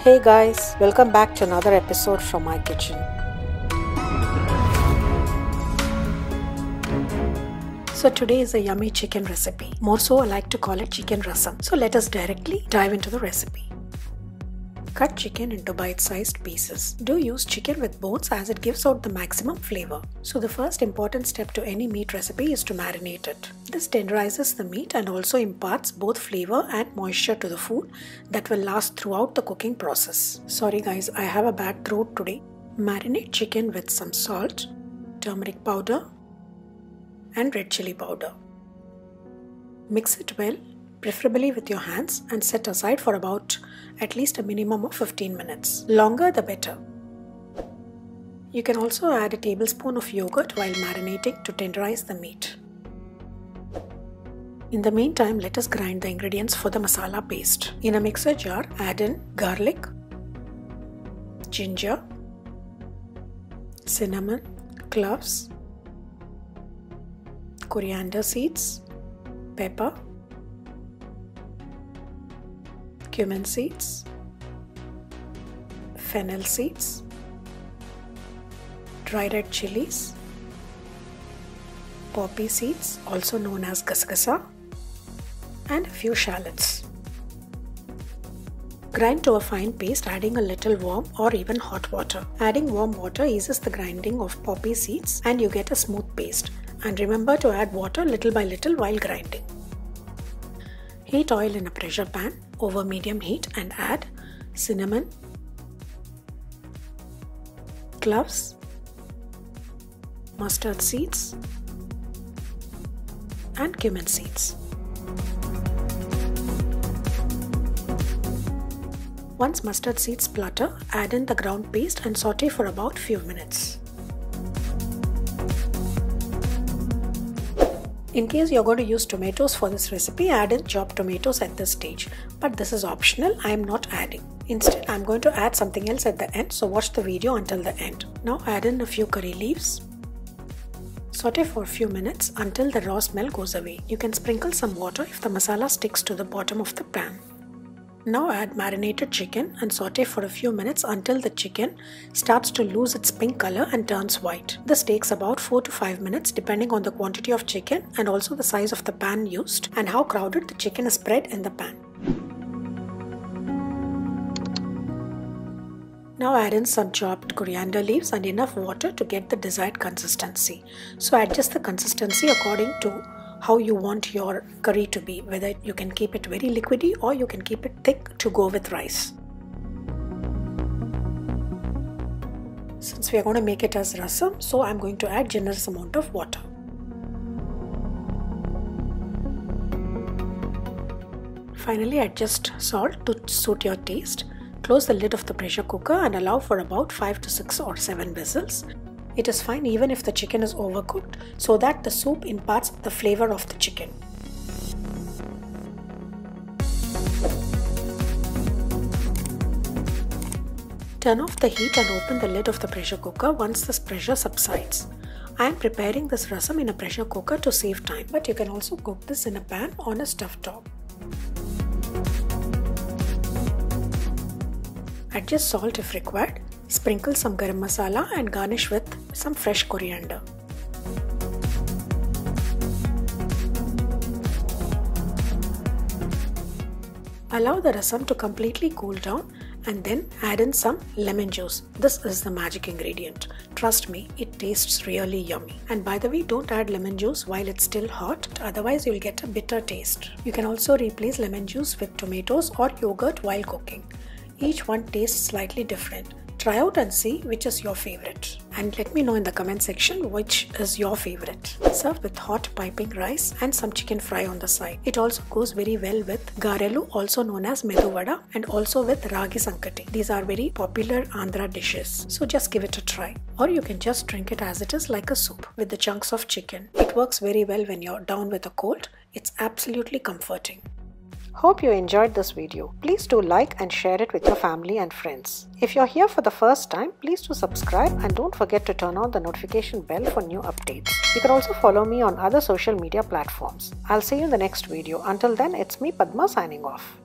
Hey guys, welcome back to another episode from my kitchen. So today is a yummy chicken recipe. More so I like to call it chicken rasam. So let us directly dive into the recipe. Cut chicken into bite-sized pieces. Do use chicken with bones as it gives out the maximum flavor. So the first important step to any meat recipe is to marinate it. This tenderizes the meat and also imparts both flavor and moisture to the food that will last throughout the cooking process. Sorry guys, I have a bad throat today. Marinate chicken with some salt, turmeric powder and red chili powder. Mix it well, preferably with your hands, and set aside for about at least a minimum of 15 minutes. Longer the better. You can also add a tablespoon of yogurt while marinating to tenderize the meat. In the meantime, let us grind the ingredients for the masala paste. In a mixer jar, add in garlic, ginger, cinnamon, cloves, coriander seeds, pepper, cumin seeds, fennel seeds, dry red chilies, poppy seeds also known as gasgasa, and a few shallots. Grind to a fine paste, adding a little warm or even hot water. Adding warm water eases the grinding of poppy seeds and you get a smooth paste. And remember to add water little by little while grinding. Heat oil in a pressure pan over medium heat and add cinnamon, cloves, mustard seeds and cumin seeds. Once mustard seeds splutter, add in the ground paste and saute for about few minutes. In case you're going to use tomatoes for this recipe, add in chopped tomatoes at this stage. But this is optional, I am not adding. Instead, I'm going to add something else at the end, so watch the video until the end. Now add in a few curry leaves. Saute for a few minutes until the raw smell goes away. You can sprinkle some water if the masala sticks to the bottom of the pan. Now add marinated chicken and saute for a few minutes until the chicken starts to lose its pink color and turns white. This takes about 4 to 5 minutes depending on the quantity of chicken and also the size of the pan used and how crowded the chicken is spread in the pan. Now add in some chopped coriander leaves and enough water to get the desired consistency. So adjust the consistency according to how you want your curry to be, whether you can keep it very liquidy or you can keep it thick to go with rice. Since we are going to make it as rasam, so I'm going to add generous amount of water. Finally, adjust salt to suit your taste. Close the lid of the pressure cooker and allow for about 5 to 6 or 7 whistles. It is fine even if the chicken is overcooked, so that the soup imparts the flavor of the chicken. Turn off the heat and open the lid of the pressure cooker once the pressure subsides. I am preparing this rasam in a pressure cooker to save time, but you can also cook this in a pan on a stove top. Adjust salt if required. Sprinkle some garam masala and garnish with some fresh coriander. Allow the rasam to completely cool down and then add in some lemon juice. This is the magic ingredient. Trust me, it tastes really yummy. And by the way, don't add lemon juice while it's still hot, otherwise you'll get a bitter taste. You can also replace lemon juice with tomatoes or yogurt while cooking. Each one tastes slightly different. Try out and see which is your favorite. And let me know in the comment section which is your favorite. Serve with hot piping rice and some chicken fry on the side. It also goes very well with garelu, also known as medu vada, and also with ragi sankati. These are very popular Andhra dishes. So just give it a try. Or you can just drink it as it is like a soup with the chunks of chicken. It works very well when you're down with a cold. It's absolutely comforting. Hope you enjoyed this video. Please do like and share it with your family and friends. If you're here for the first time, please do subscribe and don't forget to turn on the notification bell for new updates. You can also follow me on other social media platforms. I'll see you in the next video. Until then, it's me Padma signing off.